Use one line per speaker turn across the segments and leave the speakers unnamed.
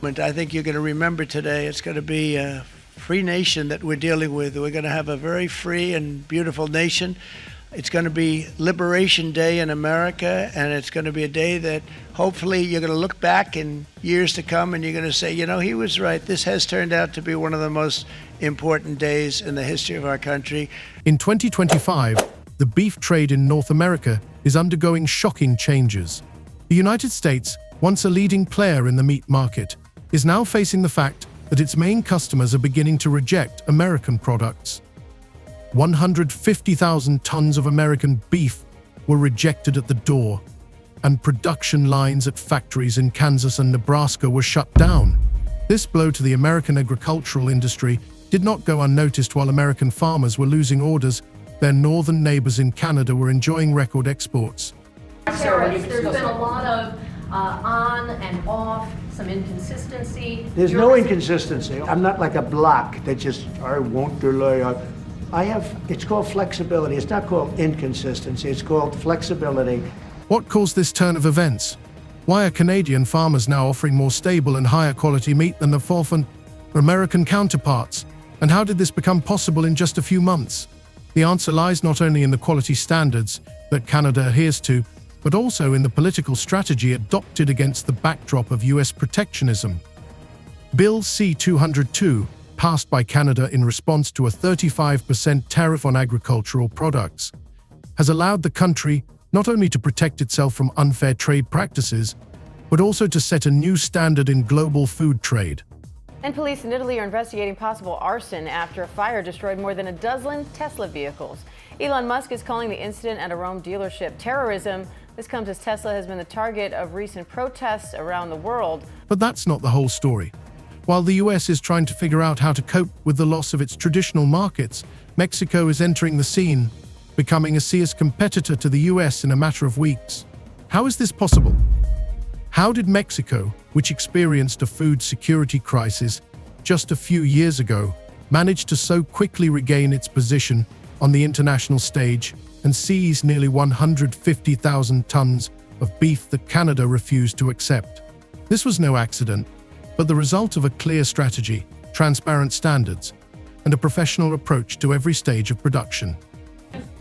I think you're going to remember today, it's going to be a free nation that we're dealing with. We're going to have a very free and beautiful nation. It's going to be Liberation Day in America, and it's going to be a day that hopefully you're going to look back in years to come and you're going to say, you know, he was right. This has turned out to be one of the most important days in the history of our country.
In 2025, the beef trade in North America is undergoing shocking changes. The United States, once a leading player in the meat market, is now facing the fact that its main customers are beginning to reject American products. 150,000 tons of American beef were rejected at the door, and production lines at factories in Kansas and Nebraska were shut down. This blow to the American agricultural industry did not go unnoticed. While American farmers were losing orders, their northern neighbors in Canada were enjoying record exports.
There's been a lot of on and off, some inconsistency.
There's no inconsistency. I'm not like a block that just, I won't delay. It's called flexibility. It's not called inconsistency. It's called flexibility.
What caused this turn of events? Why are Canadian farmers now offering more stable and higher quality meat than their forefront American counterparts? And how did this become possible in just a few months? The answer lies not only in the quality standards that Canada adheres to, but also in the political strategy adopted against the backdrop of U.S. protectionism. Bill C-202, passed by Canada in response to a 35% tariff on agricultural products, has allowed the country not only to protect itself from unfair trade practices, but also to set a new standard in global food trade.
And police in Italy are investigating possible arson after a fire destroyed more than a dozen Tesla vehicles. Elon Musk is calling the incident at a Rome dealership terrorism. This comes as Tesla has been the target of recent protests around the world.
But that's not the whole story. While the US is trying to figure out how to cope with the loss of its traditional markets, Mexico is entering the scene, becoming a serious competitor to the US in a matter of weeks. How is this possible? How did Mexico, which experienced a food security crisis just a few years ago, manage to so quickly regain its position on the international stage and seize nearly 150,000 tons of beef that Canada refused to accept? This was no accident, but the result of a clear strategy, transparent standards, and a professional approach to every stage of production.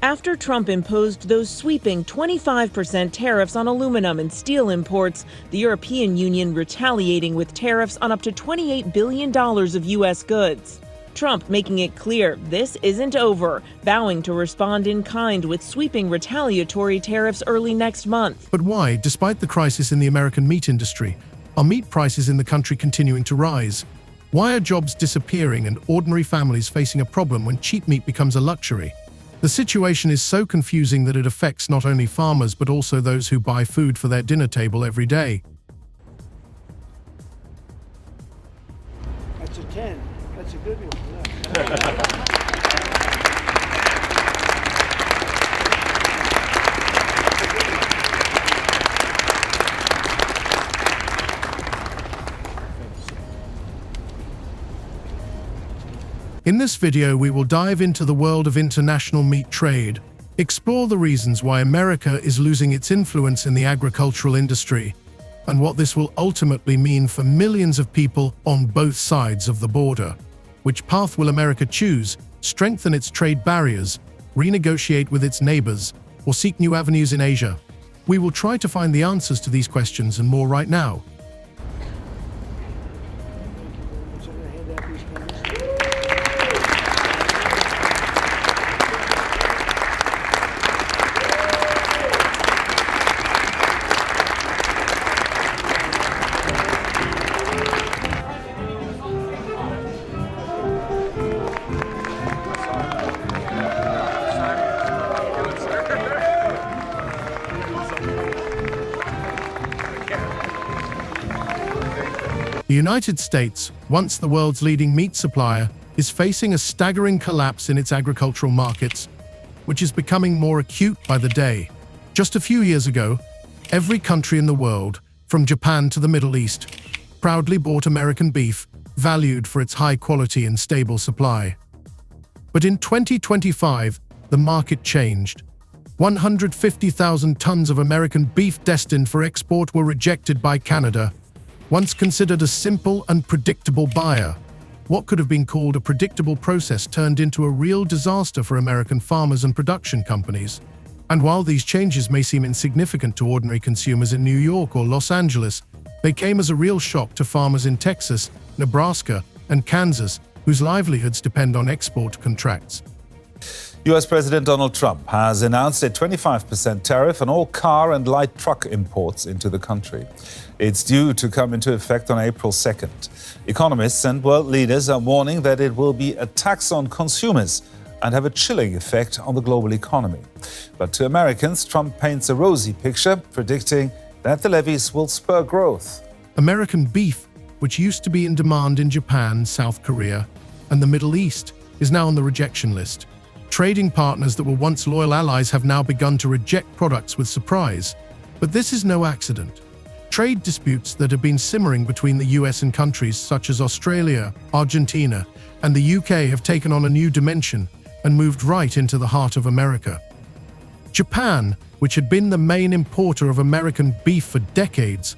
After Trump imposed those sweeping 25% tariffs on aluminum and steel imports, the European Union retaliating with tariffs on up to $28 billion of U.S. goods. Trump making it clear this isn't over, vowing to respond in kind with sweeping retaliatory tariffs early next month.
But why, despite the crisis in the American meat industry, are meat prices in the country continuing to rise? Why are jobs disappearing and ordinary families facing a problem when cheap meat becomes a luxury? The situation is so confusing that it affects not only farmers but also those who buy food for their dinner table every day.
That's a 10. That's a good one.
In this video, we will dive into the world of international meat trade, explore the reasons why America is losing its influence in the agricultural industry, and what this will ultimately mean for millions of people on both sides of the border. Which path will America choose? Strengthen its trade barriers, renegotiate with its neighbors, or seek new avenues in Asia? We will try to find the answers to these questions and more right now. The United States, once the world's leading meat supplier, is facing a staggering collapse in its agricultural markets, which is becoming more acute by the day. Just a few years ago, every country in the world, from Japan to the Middle East, proudly bought American beef, valued for its high quality and stable supply. But in 2025, the market changed. 150,000 tons of American beef destined for export were rejected by Canada, Once considered a simple and predictable buyer, what could have been called a predictable process turned into a real disaster for American farmers and production companies. And while these changes may seem insignificant to ordinary consumers in New York or Los Angeles, they came as a real shock to farmers in Texas, Nebraska, and Kansas, whose livelihoods depend on export contracts.
US President Donald Trump has announced a 25% tariff on all car and light truck imports into the country. It's due to come into effect on April 2nd. Economists and world leaders are warning that it will be a tax on consumers and have a chilling effect on the global economy. But to Americans, Trump paints a rosy picture, predicting that the levies will spur growth.
American beef, which used to be in demand in Japan, South Korea, and the Middle East, is now on the rejection list. Trading partners that were once loyal allies have now begun to reject products with surprise. But this is no accident. Trade disputes that have been simmering between the US and countries such as Australia, Argentina, and the UK have taken on a new dimension and moved right into the heart of America. Japan, which had been the main importer of American beef for decades,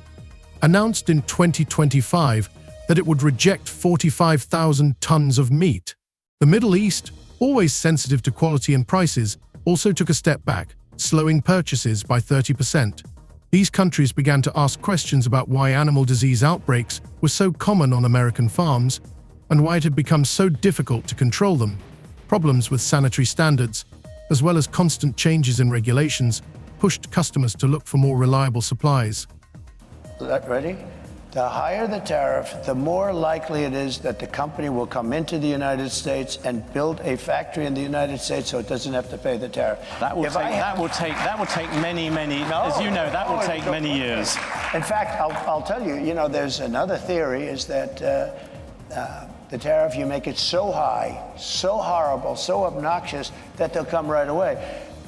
announced in 2025 that it would reject 45,000 tons of meat. The Middle East, always sensitive to quality and prices, also took a step back, slowing purchases by 30%. These countries began to ask questions about why animal disease outbreaks were so common on American farms and why it had become so difficult to control them. Problems with sanitary standards, as well as constant changes in regulations, pushed customers to look for more reliable supplies.
Ready? The higher the tariff, the more likely it is that the company will come into the United States and build a factory in the United States so it doesn't have to pay the tariff.
That will take many, as you know, that will take many years.
In fact, I'll tell you, there's another theory is that the tariff, you make it so high, so horrible, so obnoxious that they'll come right away.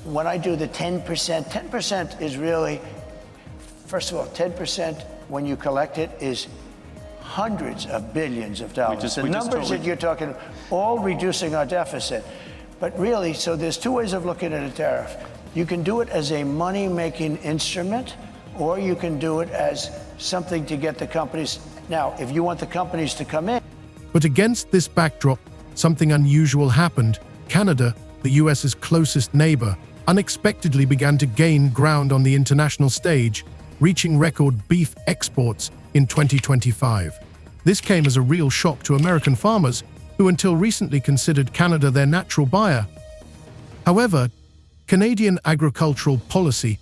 When I do the 10%, 10% is really, first of all, 10% when you collect it is hundreds of billions of dollars. The numbers that you're talking, all reducing our deficit. But really, so there's two ways of looking at a tariff. You can do it as a money-making instrument, or you can do it as something to get the companies. Now, if you want the companies to come in.
But against this backdrop, something unusual happened. Canada, the US's closest neighbor, unexpectedly began to gain ground on the international stage, reaching record beef exports in 2025. This came as a real shock to American farmers, who until recently considered Canada their natural buyer. However, Canadian agricultural policy,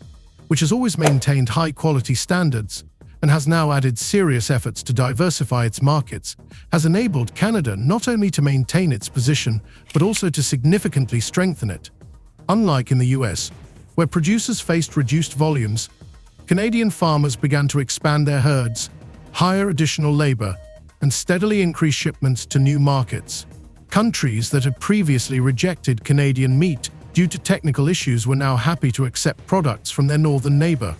which has always maintained high-quality standards and has now added serious efforts to diversify its markets, has enabled Canada not only to maintain its position, but also to significantly strengthen it. Unlike in the US, where producers faced reduced volumes, Canadian farmers began to expand their herds, hire additional labor, and steadily increase shipments to new markets. Countries that had previously rejected Canadian meat due to technical issues were now happy to accept products from their northern neighbor.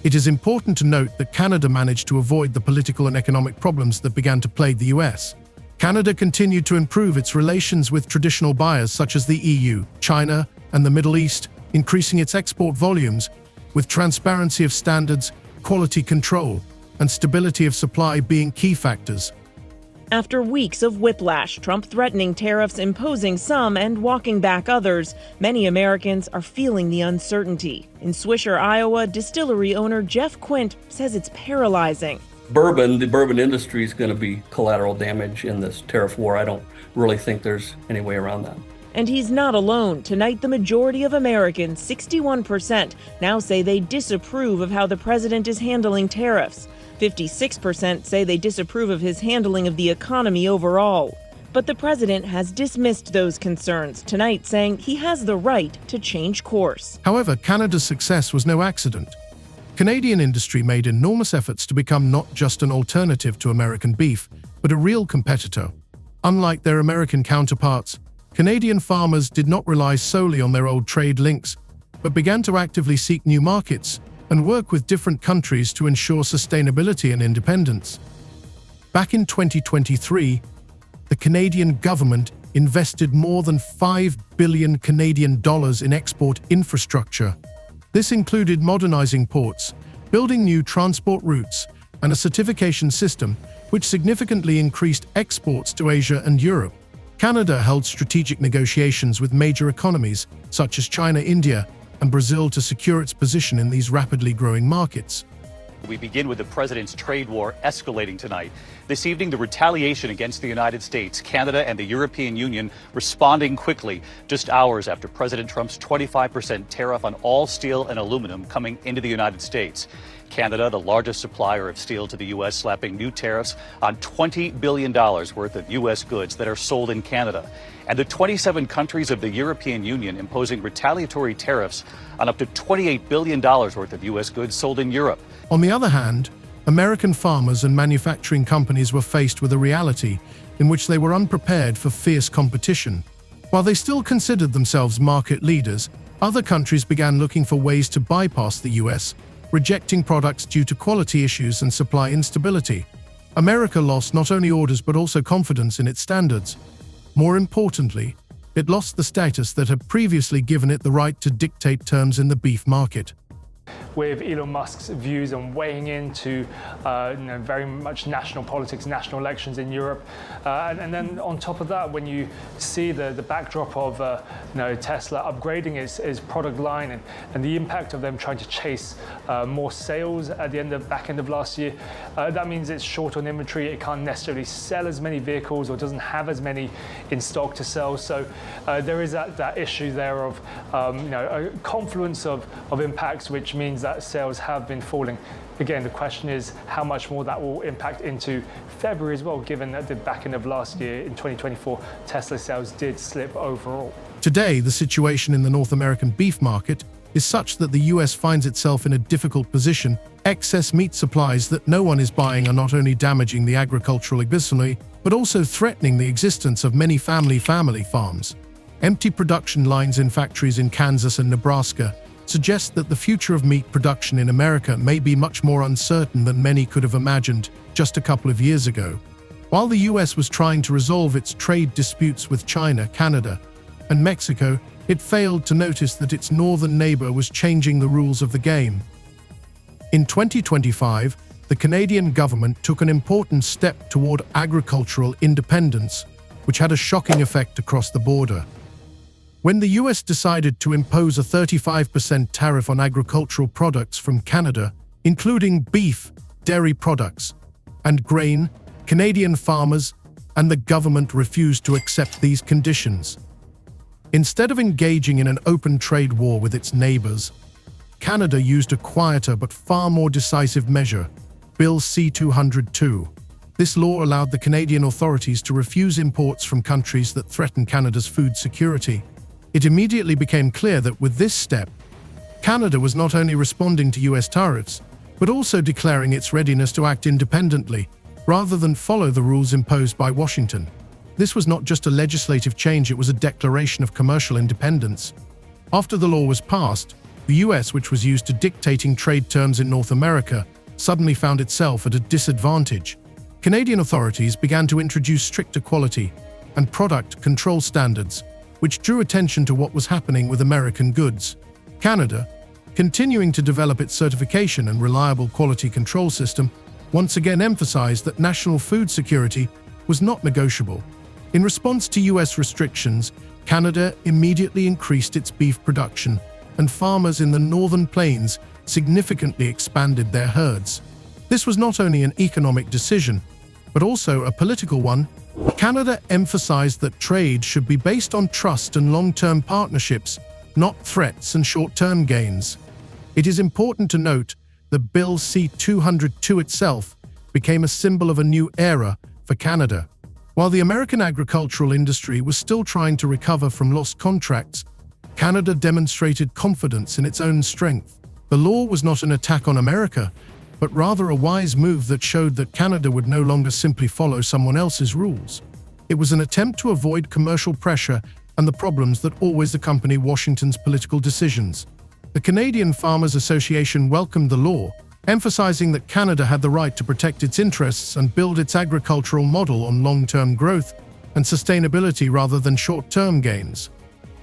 It is important to note that Canada managed to avoid the political and economic problems that began to plague the US. Canada continued to improve its relations with traditional buyers such as the EU, China, and the Middle East, increasing its export volumes, with transparency of standards, quality control, and stability of supply being key factors.
After weeks of whiplash, Trump threatening tariffs, imposing some and walking back others, many Americans are feeling the uncertainty. In Swisher, Iowa, distillery owner Jeff Quint says it's paralyzing.
The bourbon industry is going to be collateral damage in this tariff war. I don't really think there's any way around that.
And he's not alone. Tonight, the majority of Americans, 61%, now say they disapprove of how the president is handling tariffs. 56% say they disapprove of his handling of the economy overall. But the president has dismissed those concerns tonight, saying he has the right to change course.
However, Canada's success was no accident. Canadian industry made enormous efforts to become not just an alternative to American beef, but a real competitor. Unlike their American counterparts, Canadian farmers did not rely solely on their old trade links, but began to actively seek new markets and work with different countries to ensure sustainability and independence. Back in 2023, the Canadian government invested more than $5 billion Canadian dollars in export infrastructure. This included modernizing ports, building new transport routes, and a certification system which significantly increased exports to Asia and Europe. Canada held strategic negotiations with major economies such as China, India, and Brazil to secure its position in these rapidly growing markets.
We begin with the president's trade war escalating tonight. This evening, the retaliation against the United States, Canada, and the European Union responding quickly, just hours after President Trump's 25% tariff on all steel and aluminum coming into the United States. Canada, the largest supplier of steel to the U.S., slapping new tariffs on $20 billion worth of U.S. goods that are sold in Canada. And the 27 countries of the European Union imposing retaliatory tariffs on up to $28 billion worth of U.S. goods sold in Europe.
On the other hand, American farmers and manufacturing companies were faced with a reality in which they were unprepared for fierce competition. While they still considered themselves market leaders, other countries began looking for ways to bypass the U.S., rejecting products due to quality issues and supply instability. America lost not only orders but also confidence in its standards. More importantly, it lost the status that had previously given it the right to dictate terms in the beef market.
With Elon Musk's views on weighing into very much national politics, national elections in Europe. And then on top of that, when you see the backdrop of Tesla upgrading its product line and the impact of them trying to chase more sales at the back end of last year, that means it's short on inventory. It can't necessarily sell as many vehicles or doesn't have as many in stock to sell. So there is that issue there of a confluence of impacts, which means that sales have been falling. Again, the question is how much more that will impact into February as well, given that the back end of last year in 2024, Tesla sales did slip overall.
Today, the situation in the North American beef market is such that the US finds itself in a difficult position. Excess meat supplies that no one is buying are not only damaging the agricultural ecosystem, but also threatening the existence of many family farms. Empty production lines in factories in Kansas and Nebraska suggest that the future of meat production in America may be much more uncertain than many could have imagined just a couple of years ago. While the US was trying to resolve its trade disputes with China, Canada, and Mexico, it failed to notice that its northern neighbor was changing the rules of the game. In 2025, the Canadian government took an important step toward agricultural independence, which had a shocking effect across the border. When the US decided to impose a 35% tariff on agricultural products from Canada, including beef, dairy products, and grain, Canadian farmers and the government refused to accept these conditions. Instead of engaging in an open trade war with its neighbors, Canada used a quieter but far more decisive measure, Bill C-202. This law allowed the Canadian authorities to refuse imports from countries that threaten Canada's food security. It immediately became clear that with this step, Canada was not only responding to US tariffs, but also declaring its readiness to act independently, rather than follow the rules imposed by Washington. This was not just a legislative change, it was a declaration of commercial independence. After the law was passed, the US, which was used to dictating trade terms in North America, suddenly found itself at a disadvantage. Canadian authorities began to introduce stricter quality and product control standards, which drew attention to what was happening with American goods. Canada, continuing to develop its certification and reliable quality control system, once again emphasized that national food security was not negotiable. In response to US restrictions, Canada immediately increased its beef production, and farmers in the northern plains significantly expanded their herds. This was not only an economic decision, but also a political one. Canada emphasized that trade should be based on trust and long-term partnerships, not threats and short-term gains. It is important to note that Bill C-202 itself became a symbol of a new era for Canada. While the American agricultural industry was still trying to recover from lost contracts, Canada demonstrated confidence in its own strength. The law was not an attack on America, but rather a wise move that showed that Canada would no longer simply follow someone else's rules. It was an attempt to avoid commercial pressure and the problems that always accompany Washington's political decisions. The Canadian Farmers Association welcomed the law, emphasizing that Canada had the right to protect its interests and build its agricultural model on long-term growth and sustainability rather than short-term gains.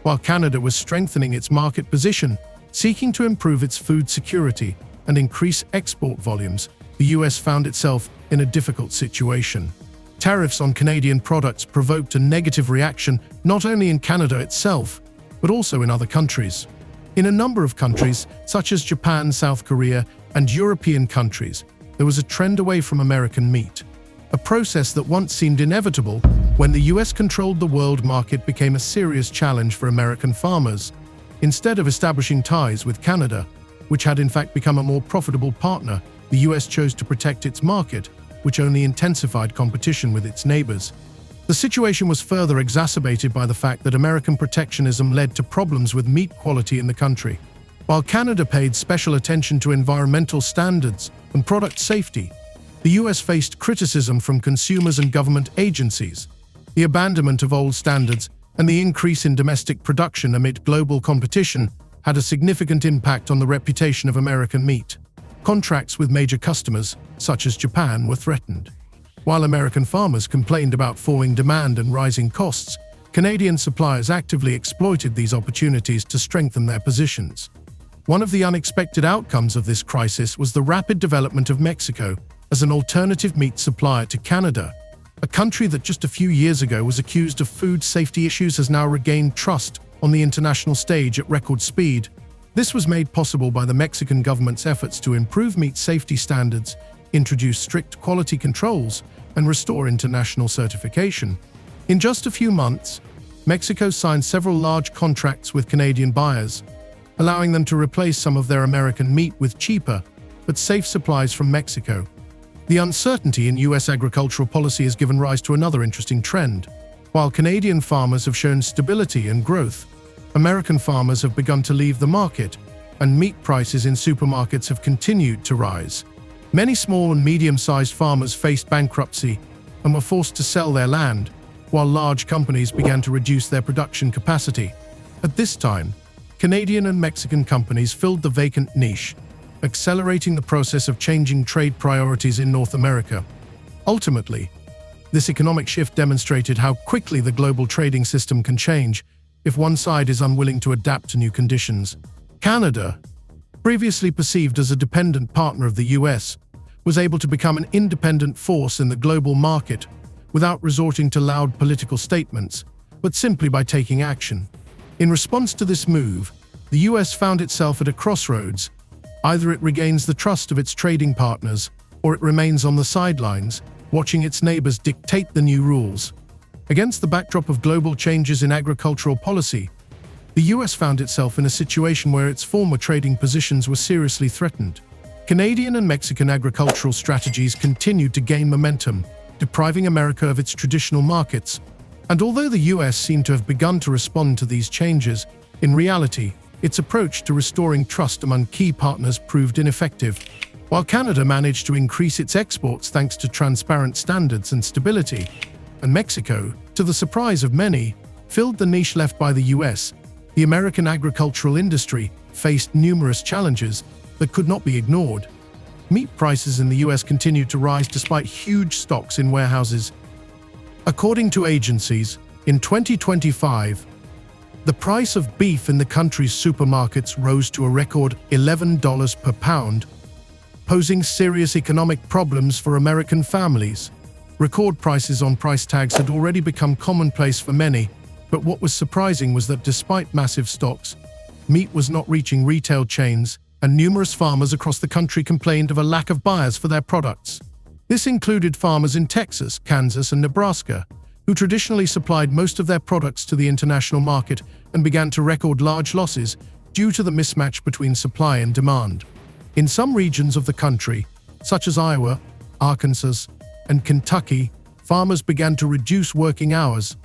While Canada was strengthening its market position, seeking to improve its food security and increase export volumes, the US found itself in a difficult situation. Tariffs on Canadian products provoked a negative reaction not only in Canada itself, but also in other countries. In a number of countries, such as Japan, South Korea, and European countries, there was a trend away from American meat. A process that once seemed inevitable when the US controlled the world market became a serious challenge for American farmers. Instead of establishing ties with Canada, which had in fact become a more profitable partner, the US chose to protect its market, which only intensified competition with its neighbors. The situation was further exacerbated by the fact that American protectionism led to problems with meat quality in the country. While Canada paid special attention to environmental standards and product safety, the US faced criticism from consumers and government agencies. The abandonment of old standards and the increase in domestic production amid global competition had a significant impact on the reputation of American meat. Contracts with major customers, such as Japan, were threatened. While American farmers complained about falling demand and rising costs, Canadian suppliers actively exploited these opportunities to strengthen their positions. One of the unexpected outcomes of this crisis was the rapid development of Mexico as an alternative meat supplier to Canada. A country that just a few years ago was accused of food safety issues has now regained trust on the international stage at record speed. This was made possible by the Mexican government's efforts to improve meat safety standards, introduce strict quality controls, and restore international certification. In just a few months, Mexico signed several large contracts with Canadian buyers, allowing them to replace some of their American meat with cheaper but safe supplies from Mexico. The uncertainty in US agricultural policy has given rise to another interesting trend. While Canadian farmers have shown stability and growth, American farmers have begun to leave the market, and meat prices in supermarkets have continued to rise. Many small and medium-sized farmers faced bankruptcy and were forced to sell their land, while large companies began to reduce their production capacity. At this time, Canadian and Mexican companies filled the vacant niche, accelerating the process of changing trade priorities in North America. Ultimately, this economic shift demonstrated how quickly the global trading system can change if one side is unwilling to adapt to new conditions. Canada, previously perceived as a dependent partner of the US, was able to become an independent force in the global market without resorting to loud political statements, but simply by taking action. In response to this move, the US found itself at a crossroads. Either it regains the trust of its trading partners, or it remains on the sidelines, watching its neighbors dictate the new rules. Against the backdrop of global changes in agricultural policy, the US found itself in a situation where its former trading positions were seriously threatened. Canadian and Mexican agricultural strategies continued to gain momentum, depriving America of its traditional markets. And although the US seemed to have begun to respond to these changes, in reality, its approach to restoring trust among key partners proved ineffective. While Canada managed to increase its exports thanks to transparent standards and stability, and Mexico, to the surprise of many, filled the niche left by the US, the American agricultural industry faced numerous challenges that could not be ignored. Meat prices in the US continued to rise despite huge stocks in warehouses. According to agencies, in 2025, the price of beef in the country's supermarkets rose to a record $11 per pound, posing serious economic problems for American families. Record prices on price tags had already become commonplace for many, but what was surprising was that despite massive stocks, meat was not reaching retail chains, and numerous farmers across the country complained of a lack of buyers for their products. This included farmers in Texas, Kansas, and Nebraska, who traditionally supplied most of their products to the international market and began to record large losses due to the mismatch between supply and demand. In some regions of the country, such as Iowa, Arkansas, and Kentucky, farmers began to reduce working hours,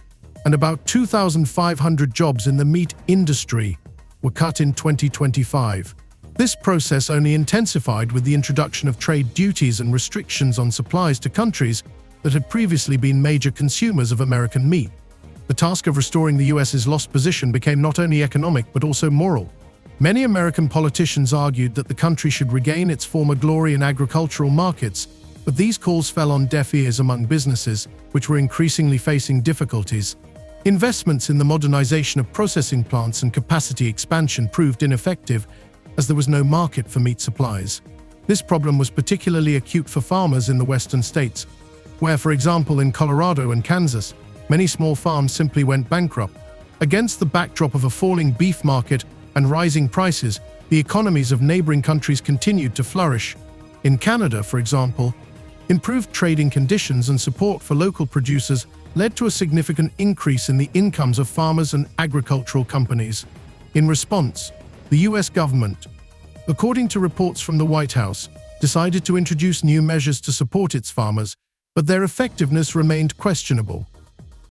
and about 2,500 jobs in the meat industry were cut in 2025. This process only intensified with the introduction of trade duties and restrictions on supplies to countries that had previously been major consumers of American meat. The task of restoring the US's lost position became not only economic but also moral. Many American politicians argued that the country should regain its former glory in agricultural markets, but these calls fell on deaf ears among businesses, which were increasingly facing difficulties. Investments in the modernization of processing plants and capacity expansion proved ineffective, as there was no market for meat supplies. This problem was particularly acute for farmers in the western states, where, for example, in Colorado and Kansas, many small farms simply went bankrupt. Against the backdrop of a falling beef market and rising prices, the economies of neighboring countries continued to flourish. In Canada, for example, improved trading conditions and support for local producers led to a significant increase in the incomes of farmers and agricultural companies. In response, the US government, according to reports from the White House, decided to introduce new measures to support its farmers, but their effectiveness remained questionable.